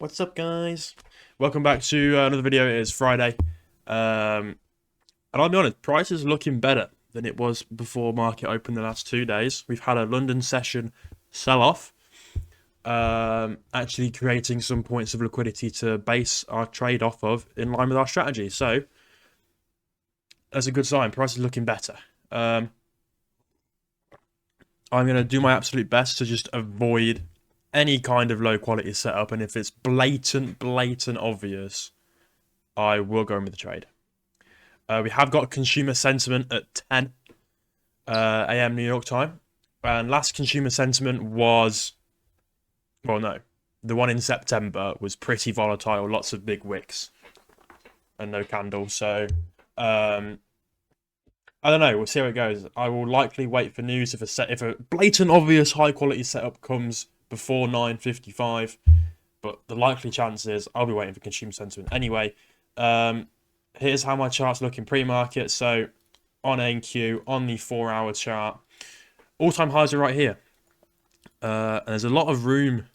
What's up, guys? Welcome back to another video. It is Friday, and I'll be honest, price is looking better than it was before market open the last 2 days. We've had a London session sell-off, actually creating some points of liquidity to base our trade off of in line with our strategy. So that's a good sign. Price is looking better. I'm going to do my absolute best to just avoid any kind of low quality setup, and if it's blatant obvious, I will go in with the trade. We have got consumer sentiment at 10 a.m. New York time, and last consumer sentiment was, well, no, the one in September was pretty volatile, lots of big wicks and no candle. So I don't know. We'll see how it goes. I will likely wait for news if a blatant obvious high quality setup comes before 9:55, but the likely chance is I'll be waiting for consumer sentiment anyway. Here's how my chart's looking pre-market. So on NQ, on the 4-hour chart, all-time highs are right here. And there's a lot of room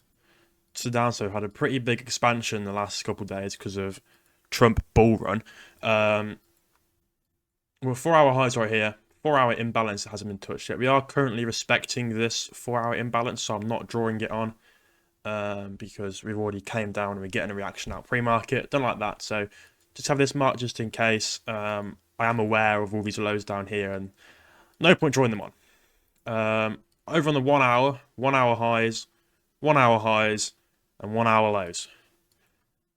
to down. So had a pretty big expansion the last couple of days because of Trump bull run. Well, 4-hour highs right here. 4-hour imbalance hasn't been touched yet. We are currently respecting this 4-hour imbalance, so I'm not drawing it on because we've already came down and we're getting a reaction out pre-market. Don't like that, so just have this mark just in case. I am aware of all these lows down here, and no point drawing them on. Over on the 1 hour highs, 1 hour highs, and 1 hour lows.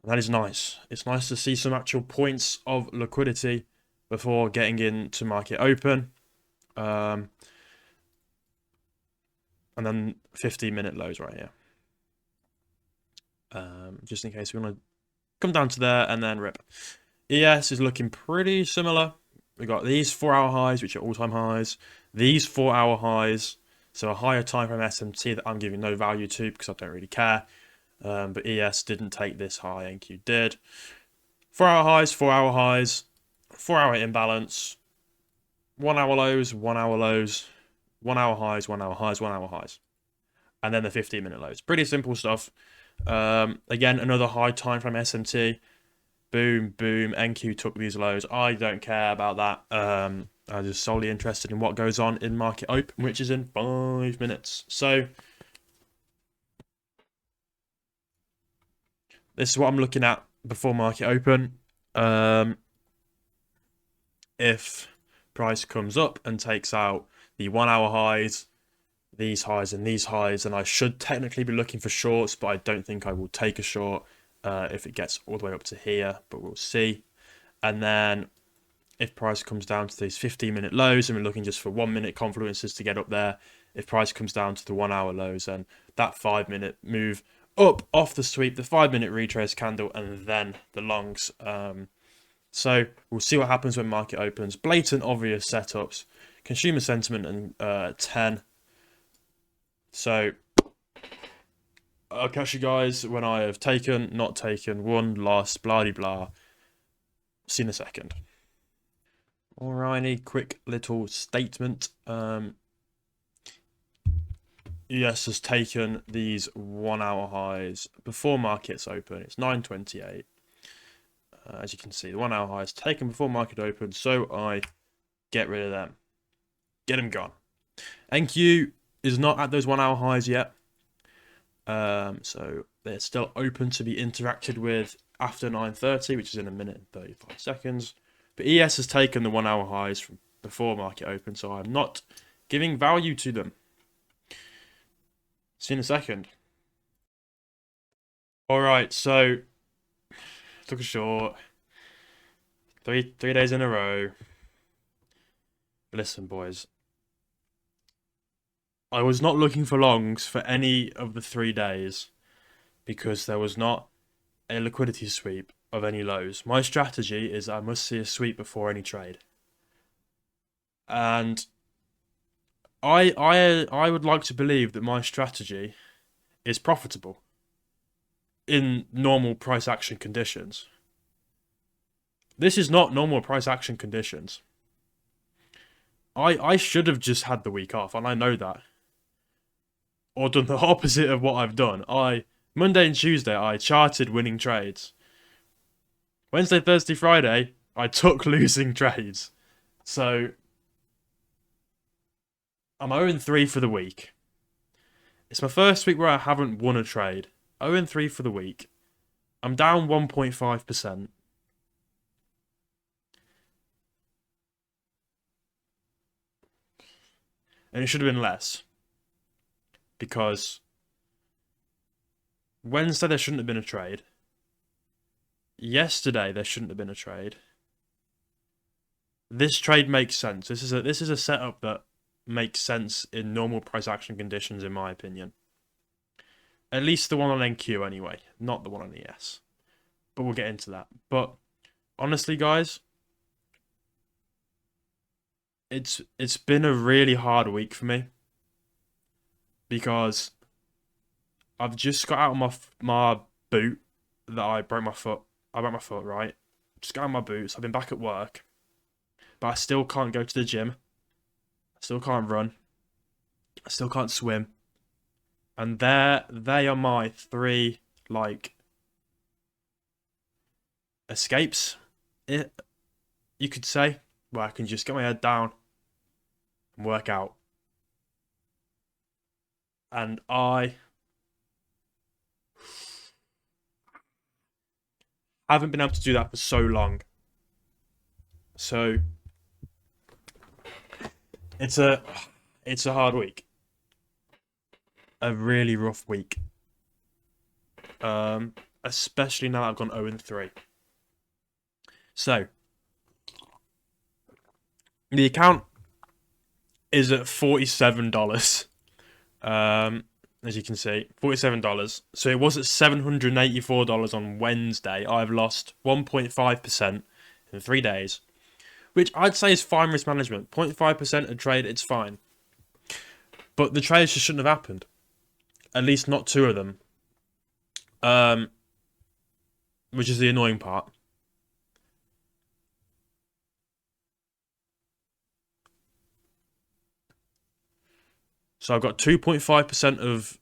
And that is nice. It's nice to see some actual points of liquidity before getting into market open. And then 15-minute lows right here. Just in case we want to come down to there and then rip. ES is looking pretty similar. We got these 4-hour highs, which are all-time highs. These 4-hour highs. So a higher time frame SMT that I'm giving no value to because I don't really care. But ES didn't take this high, NQ did. 4-hour highs, 4-hour highs. 4-hour imbalance, 1-hour lows, 1-hour lows, 1-hour highs, 1-hour highs, 1-hour highs, and then the 15-minute lows. Pretty simple stuff. Again, another high time frame SMT. Boom, boom. NQ took these lows. I don't care about that. I'm just solely interested in what goes on in market open, which is in 5 minutes. So this is what I'm looking at before market open. If price comes up and takes out the 1-hour highs, these highs, and these highs, and I should technically be looking for shorts, but I don't think I will take a short if it gets all the way up to here, but we'll see. And then if price comes down to these 15-minute lows, and we're looking just for 1-minute confluences to get up there, if price comes down to the 1-hour lows, and that 5-minute move up off the sweep, the 5-minute retrace candle, and then the longs. So we'll see what happens when market opens. Blatant, obvious setups. Consumer sentiment and 10. So I'll catch you guys when I have taken, not taken, won, lost, blah de blah. See you in a second. Alrighty, quick little statement. US has taken these 1-hour highs before markets open. It's 9:28. As you can see, the 1-hour high is taken before market open, so I get rid of them. Get them gone. NQ is not at those 1-hour highs yet. So they're still open to be interacted with after 9:30, which is in a minute and 35 seconds. But ES has taken the 1-hour highs from before market open, so I'm not giving value to them. See you in a second. Alright, so took a short. Three days in a row. Listen, boys. I was not looking for longs for any of the 3 days because there was not a liquidity sweep of any lows. My strategy is I must see a sweep before any trade. And I would like to believe that my strategy is profitable in normal price action conditions. This is not normal price action conditions. I should have just had the week off, and I know that. Or done the opposite of what I've done. I Monday and Tuesday, I charted winning trades. Wednesday, Thursday, Friday, I took losing trades. So I'm 0-3 for the week. It's my first week where I haven't won a trade. 0-3 for the week. I'm down 1.5%. And it should have been less. Because Wednesday there shouldn't have been a trade. Yesterday there shouldn't have been a trade. This trade makes sense. This is a setup that makes sense in normal price action conditions, in my opinion. At least the one on NQ anyway, not the one on ES. But we'll get into that. But honestly, guys, it's been a really hard week for me because I've just got out of my boot that I broke my foot. I broke my foot, right? Just got out of my boots. I've been back at work, but I still can't go to the gym. I still can't run. I still can't swim. And they are my three, like, escapes, you could say, where I can just get my head down and work out. And I haven't been able to do that for so long. So it's a hard week. A really rough week. Especially now that I've gone 0-3. So the account is at $47. As you can see, $47. So it was at $784 on Wednesday. I've lost 1.5% in 3 days, which I'd say is fine risk management. 0.5% a trade, it's fine. But the trades just shouldn't have happened. At least not two of them. Which is the annoying part. So I've got 2.5% of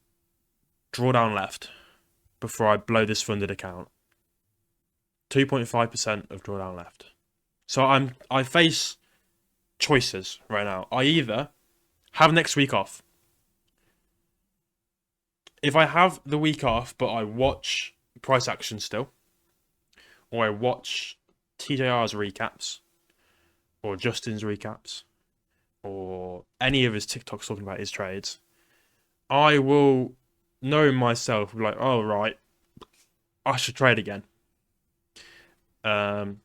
drawdown left before I blow this funded account. 2.5% of drawdown left. So I face choices right now. I either have next week off. If I have the week off, but I watch price action still, or I watch TJR's recaps, or Justin's recaps, or any of his TikToks talking about his trades, I will know myself, like, oh, right, I should trade again. And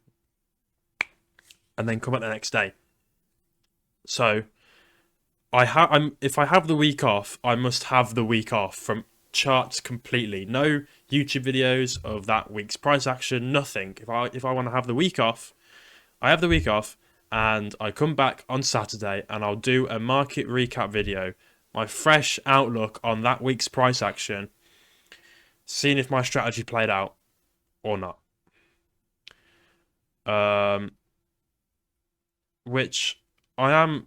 then come back the next day. So if I have the week off, I must have the week off from charts completely. No YouTube videos of that week's price action, nothing. If I want to have the week off, I have the week off and I come back on Saturday and I'll do a market recap video, my fresh outlook on that week's price action, seeing if my strategy played out or not. Which I am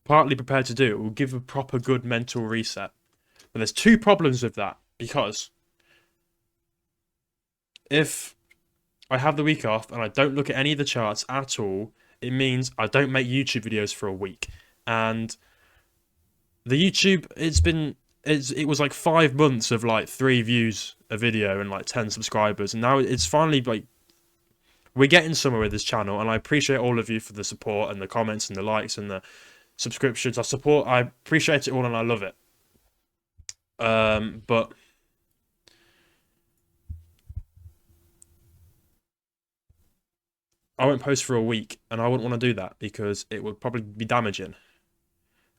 partly prepared to do. It will give a proper good mental reset. But there's two problems with that, because if I have the week off and I don't look at any of the charts at all, it means I don't make YouTube videos for a week. And the YouTube, it was like 5 months of like 3 views a video and like 10 subscribers, and now it's finally like we're getting somewhere with this channel, and I appreciate all of you for the support and the comments and the likes and the subscriptions. I appreciate it all and I love it. But I won't post for a week, and I wouldn't want to do that because it would probably be damaging.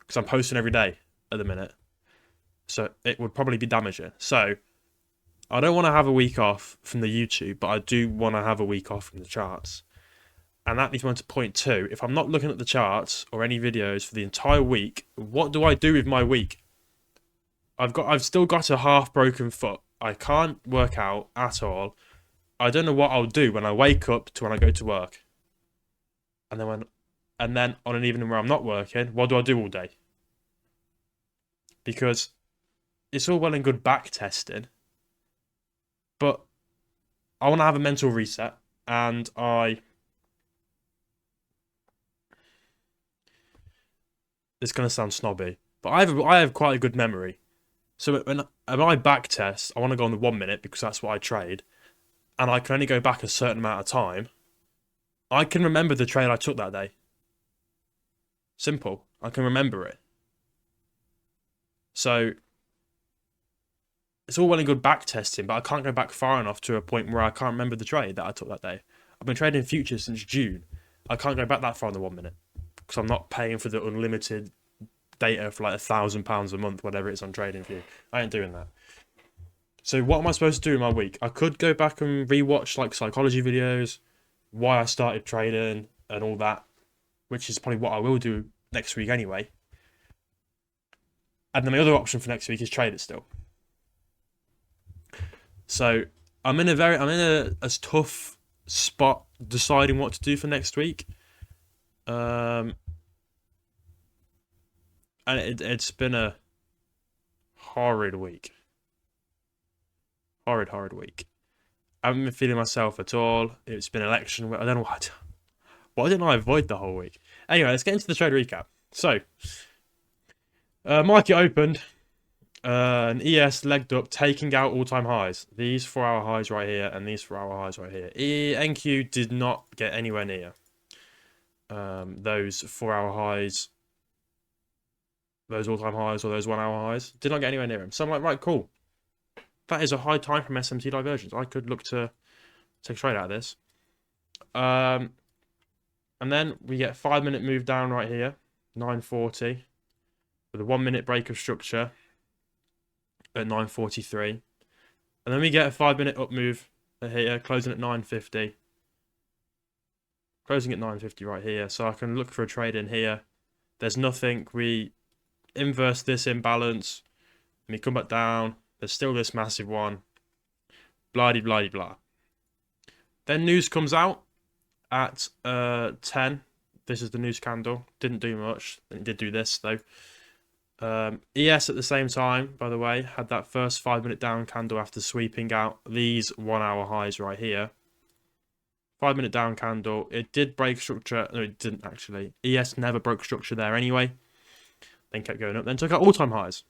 Because I'm posting every day at the minute, so it would probably be damaging. So I don't want to have a week off from the YouTube, but I do want to have a week off from the charts. And that leads me on to point 2. If I'm not looking at the charts or any videos for the entire week, what do I do with my week? I've still got a half broken foot. I can't work out at all. I don't know what I'll do when I wake up to when I go to work. And then on an evening where I'm not working, what do I do all day? Because it's all well and good back testing, But I want to have a mental reset, and it's going to sound snobby, but I have quite a good memory. So when I back test, I want to go on the 1 minute because that's what I trade, and I can only go back a certain amount of time. I can remember the trade I took that day. Simple. I can remember it. So it's all well and good back testing, but I can't go back far enough to a point where I can't remember the trade that I took that day. I've been trading futures since June. I can't go back that far in the 1 minute because I'm not paying for the unlimited data for like £1,000 a month, whatever it is on TradingView. I ain't doing that. So what am I supposed to do in my week? I could go back and rewatch like psychology videos, why I started trading and all that, which is probably what I will do next week anyway. And then my other option for next week is trade it still. So I'm in a tough spot deciding what to do for next week. And it's been a horrid week. Horrid week. I haven't been feeling myself at all. It's been election. I don't know what. Why didn't I avoid the whole week? Anyway, let's get into the trade recap. So, market opened. An ES legged up, taking out all-time highs. These 4-hour highs right here, and these 4-hour highs right here. NQ did not get anywhere near those 4-hour highs, those all-time highs, or those 1-hour highs. Did not get anywhere near them. So I'm like, right, cool. That is a high time from SMT divergence. I could look to take a trade out of this. And then we get a 5-minute move down right here, 940, with a 1 minute break of structure at 943. And then we get a 5-minute up move here, closing at 950. Closing at 950 right here. So I can look for a trade in here. There's nothing. We inverse this imbalance. And we come back down. There's still this massive one. Blah-de-blah-de-blah. Then news comes out at 10. This is the news candle. Didn't do much. It did do this, though. ES at the same time, by the way, had that first 5-minute down candle after sweeping out these 1-hour highs right here. 5-minute down candle. It did break structure. No, it didn't actually. ES never broke structure there anyway. Then kept going up. Then took out all-time highs.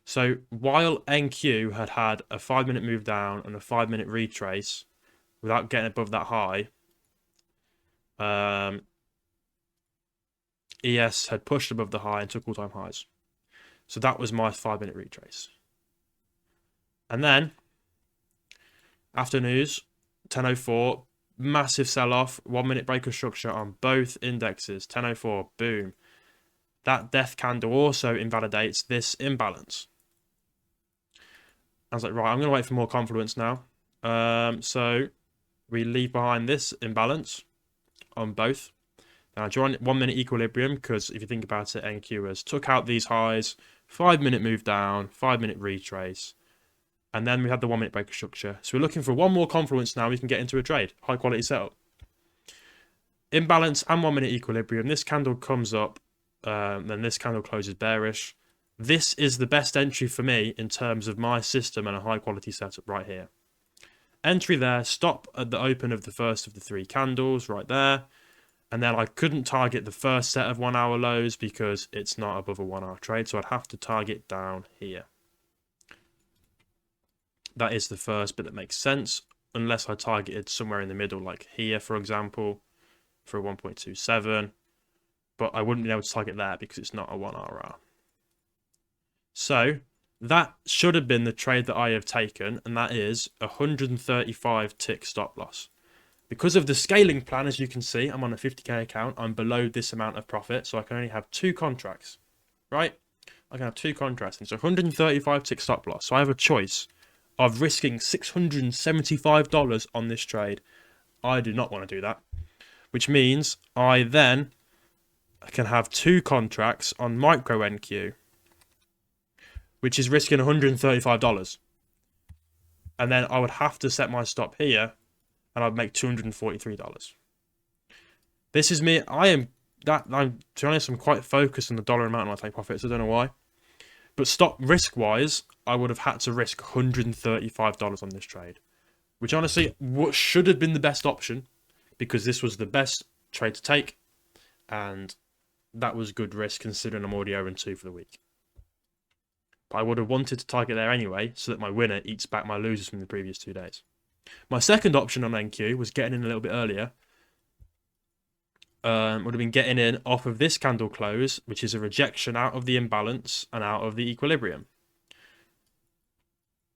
So while NQ had a 5-minute move down and a 5-minute retrace without getting above that high, ES had pushed above the high and took all-time highs. So that was my 5-minute retrace. And then, after news, 10:04, massive sell-off, 1-minute break of structure on both indexes, 10:04, boom. That death candle also invalidates this imbalance. I was like, right, I'm going to wait for more confluence now. So we leave behind this imbalance on both. Now, join 1 minute equilibrium, because if you think about it, NQ has took out these highs, 5-minute move down, 5-minute retrace, and then we had the 1 minute break of structure. So we're looking for one more confluence now. We can get into a trade, high quality setup. Imbalance and 1 minute equilibrium. This candle comes up, then this candle closes bearish. This is the best entry for me in terms of my system and a high quality setup right here. Entry there, stop at the open of the first of the 3 candles right there. And then I couldn't target the first set of 1-hour lows because it's not above a 1-hour trade. So I'd have to target down here. That is the first bit that makes sense. Unless I targeted somewhere in the middle, like here, for example, for a 1.27. But I wouldn't be able to target that because it's not a 1-hour. So that should have been the trade that I have taken. And that is 135 tick stop loss. Because of the scaling plan, as you can see, I'm on a 50k account. I'm below this amount of profit, so I can only have 2 contracts, right? I can have 2 contracts, and it's 135 tick stop loss. So I have a choice of risking $675 on this trade. I do not want to do that, which means I then can have 2 contracts on micro NQ, which is risking $135. And then I would have to set my stop here, and I'd make $243. This is me. To be honest, I'm quite focused on the dollar amount when I take profits. I don't know why. But stop risk-wise, I would have had to risk $135 on this trade, which honestly what should have been the best option, because this was the best trade to take, and that was good risk considering I'm already 0-2 for the week. But I would have wanted to target there anyway, so that my winner eats back my losers from the previous 2 days. My second option on NQ was getting in a little bit earlier. Would have been getting in off of this candle close, which is a rejection out of the imbalance and out of the equilibrium.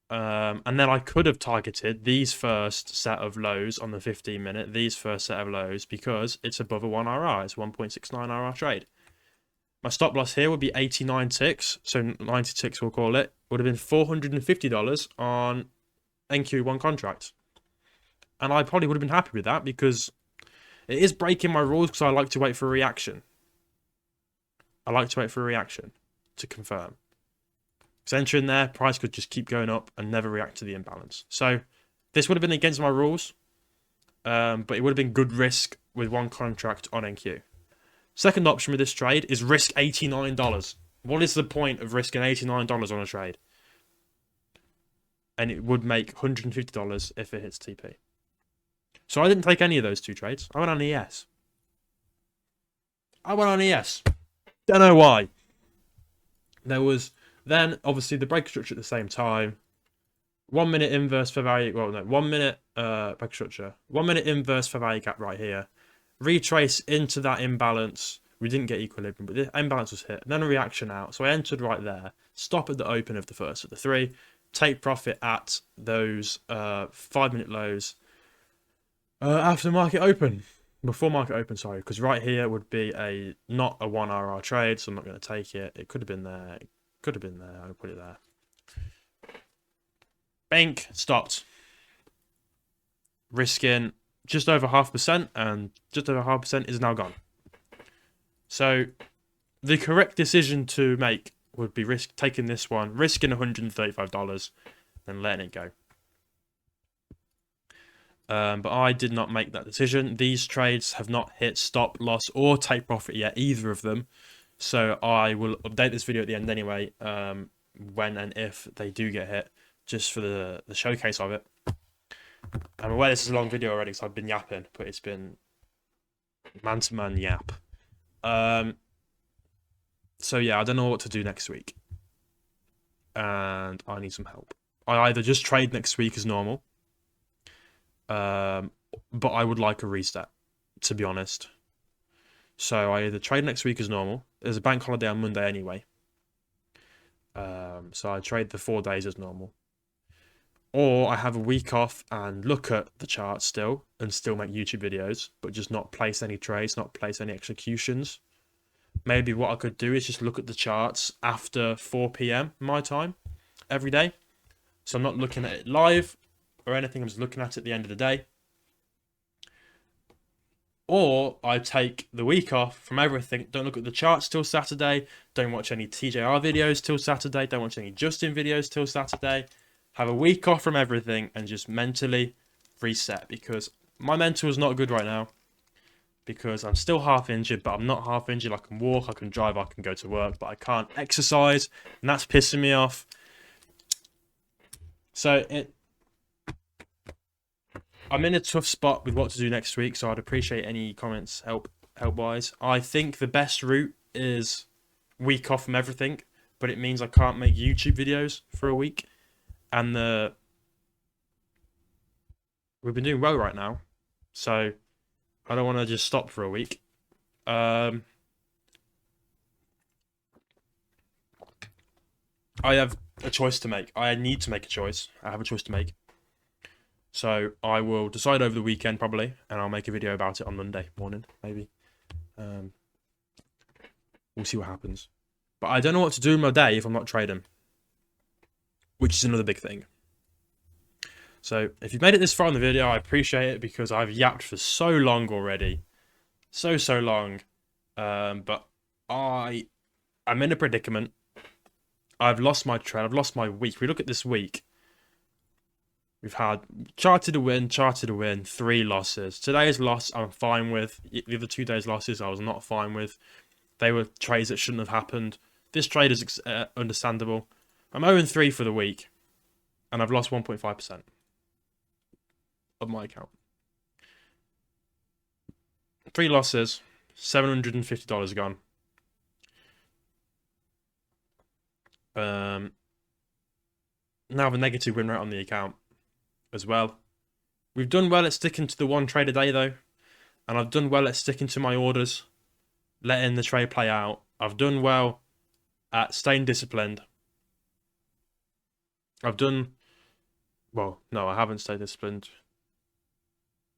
And then I could have targeted these first set of lows on the 15-minute, these first set of lows, because it's above a 1 RR. It's 1.69 RR trade. My stop loss here would be 89 ticks, so 90 ticks we'll call it. Would have been $450 on NQ1 contract. And I probably would have been happy with that, because it is breaking my rules, because I like to wait for a reaction. I like to wait for a reaction to confirm. Because entering there, price could just keep going up and never react to the imbalance. So this would have been against my rules, but it would have been good risk with one contract on NQ. Second option with this trade is risk $89. What is the point of risking $89 on a trade? And it would make $150 if it hits TP. So I didn't take any of those 2 trades. I went on ES. Don't know why. There was then obviously the break structure at the same time. 1 minute inverse fair value. Well, no, 1 minute break structure. 1 minute inverse fair value gap right here. Retrace into that imbalance. We didn't get equilibrium, but the imbalance was hit. Then a reaction out. So I entered right there. Stop at the open of the first of the 3. Take profit at those 5-minute lows after market open. Before market open, sorry. Because right here would be not a 1 RR trade, so I'm not going to take it. It could have been there. It could have been there. I'll put it there. Bank stopped. Risking just over 0.5%, and just over 0.5% is now gone. So the correct decision to make would be taking this one, risking $135, and letting it go. But I did not make that decision. These trades have not hit stop loss or take profit yet, either of them. So I will update this video at the end anyway, when and if they do get hit, just for the showcase of it. I'm aware this is a long video already, so I've been yapping, but it's been man-to-man yap. So yeah, I don't know what to do next week. And I need some help. I either just trade next week as normal, but I would like a reset, to be honest. So I either trade next week as normal. There's a bank holiday on Monday anyway. So I trade the 4 days as normal. Or I have a week off and look at the chart still and still make YouTube videos, but just not place any trades, not place any executions. Maybe what I could do is just look at the charts after 4 PM my time every day. So I'm not looking at it live or anything. I'm just looking at it at the end of the day. Or I take the week off from everything. Don't look at the charts till Saturday. Don't watch any TJR videos till Saturday. Don't watch any Justin videos till Saturday. Have a week off from everything and just mentally reset, because my mental is not good right now, because I'm still half injured, but I'm not half injured. I can walk, I can drive, I can go to work, but I can't exercise, and that's pissing me off. So I'm in a tough spot with what to do next week, so I'd appreciate any comments, help-wise. I think the best route is week off from everything, but it means I can't make YouTube videos for a week. And we've been doing well right now, so I don't want to just stop for a week. I have a choice to make. I need to make a choice. I have a choice to make. So I will decide over the weekend probably, and I'll make a video about it on Monday morning, maybe. We'll see what happens. But I don't know what to do in my day if I'm not trading, which is another big thing. So if you've made it this far in the video, I appreciate it, because I've yapped for so long already. So long. But I'm in a predicament. I've lost my trend. I've lost my week. We look at this week. We've had charted to win, 3 losses. Today's loss I'm fine with. The other 2 days' losses I was not fine with. They were trades that shouldn't have happened. This trade is understandable. I'm 0-3 for the week, and I've lost 1.5% of my account. 3 losses, $750 gone. Now I have a negative win rate on the account as well. We've done well at sticking to the one trade a day though, and I've done well at sticking to my orders, letting the trade play out. I've done well at staying disciplined. Well, no, I haven't stayed disciplined.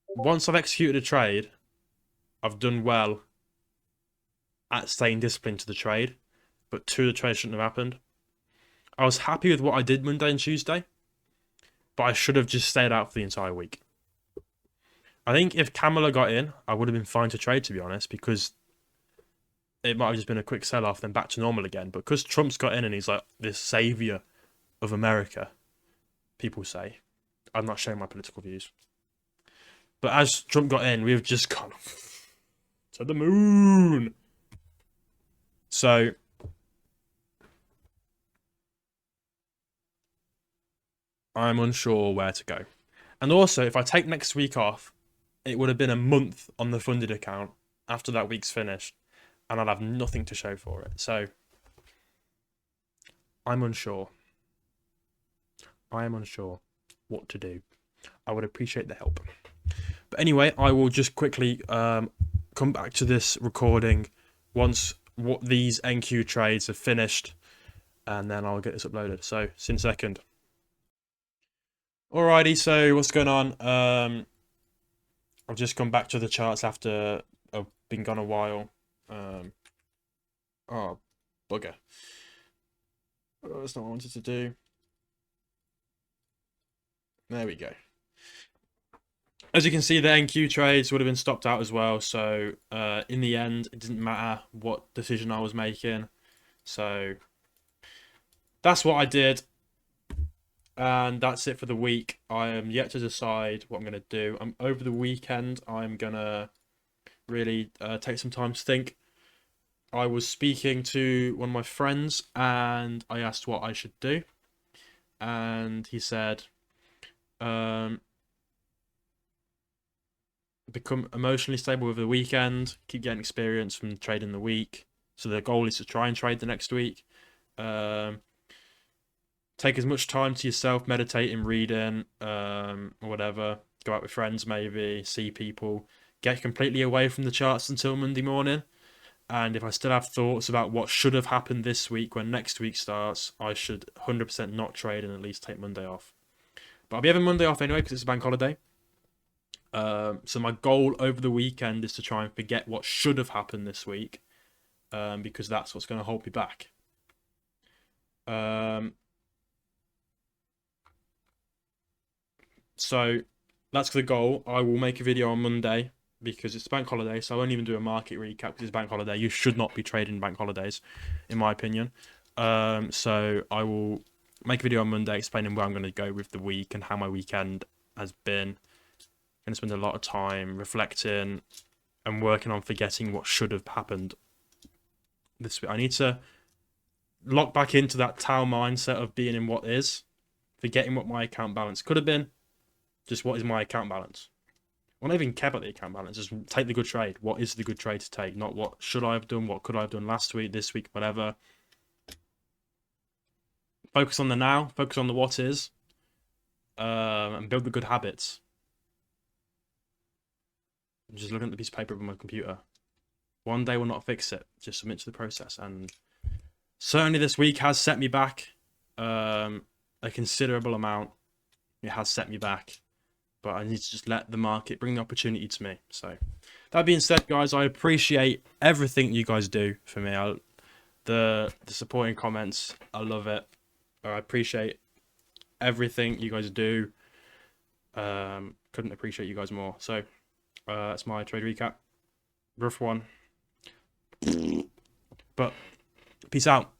Once I've executed a trade, I've done well at staying disciplined to the trade, but 2 of the trades shouldn't have happened. I was happy with what I did Monday and Tuesday, but I should have just stayed out for the entire week. I think if Kamala got in, I would have been fine to trade, to be honest, because it might have just been a quick sell-off, then back to normal again. But because Trump's got in and he's like this savior of America, people say. I'm not sharing my political views. But as Trump got in, we've just gone to the moon. So I'm unsure where to go. And also, if I take next week off, it would have been a month on the funded account after that week's finished, and I'll have nothing to show for it. So I'm unsure. I am unsure what to do. I would appreciate the help. But anyway, I will just quickly come back to this recording once what these NQ trades have finished, and then I'll get this uploaded. So, see you in a second. Alrighty, so what's going on? I've just come back to the charts after I've been gone a while. Oh, bugger. Oh, that's not what I wanted to do. There we go. As you can see, the NQ trades would have been stopped out as well. So in the end, it didn't matter what decision I was making. So that's what I did. And that's it for the week. I am yet to decide what I'm going to do. Over the weekend, I'm going to really take some time to think. I was speaking to one of my friends and I asked what I should do. And he said, become emotionally stable over the weekend, keep getting experience from trading the week. So the goal is to try and trade the next week. Take as much time to yourself, meditating, reading, or whatever. Go out with friends maybe, see people. Get completely away from the charts until Monday morning. And if I still have thoughts about what should have happened this week when next week starts, I should 100% not trade and at least take Monday off. But I'll be having Monday off anyway because it's a bank holiday. So my goal over the weekend is to try and forget what should have happened this week, because that's what's going to hold me back. So that's the goal. I will make a video on Monday because it's bank holiday, so I won't even do a market recap because it's bank holiday. You should not be trading bank holidays, in my opinion. So I will make a video on Monday explaining where I'm going to go with the week and how my weekend has been. I'm going to spend a lot of time reflecting and working on forgetting what should have happened this week. I need to lock back into that Tao mindset of being in what is, forgetting what my account balance could have been. Just what is my account balance? I don't even care about the account balance. Just take the good trade. What is the good trade to take? Not what should I have done, what could I have done last week, this week, whatever. Focus on the now. Focus on the what is. And build the good habits. I'm just looking at the piece of paper on my computer. One day will not fix it. Just submit to the process. And certainly this week has set me back a considerable amount. It has set me back. But I need to just let the market bring the opportunity to me. So that being said, guys, I appreciate everything you guys do for me. The supporting comments, I love it. I appreciate everything you guys do. Couldn't appreciate you guys more. So that's my trade recap. Rough one. But peace out.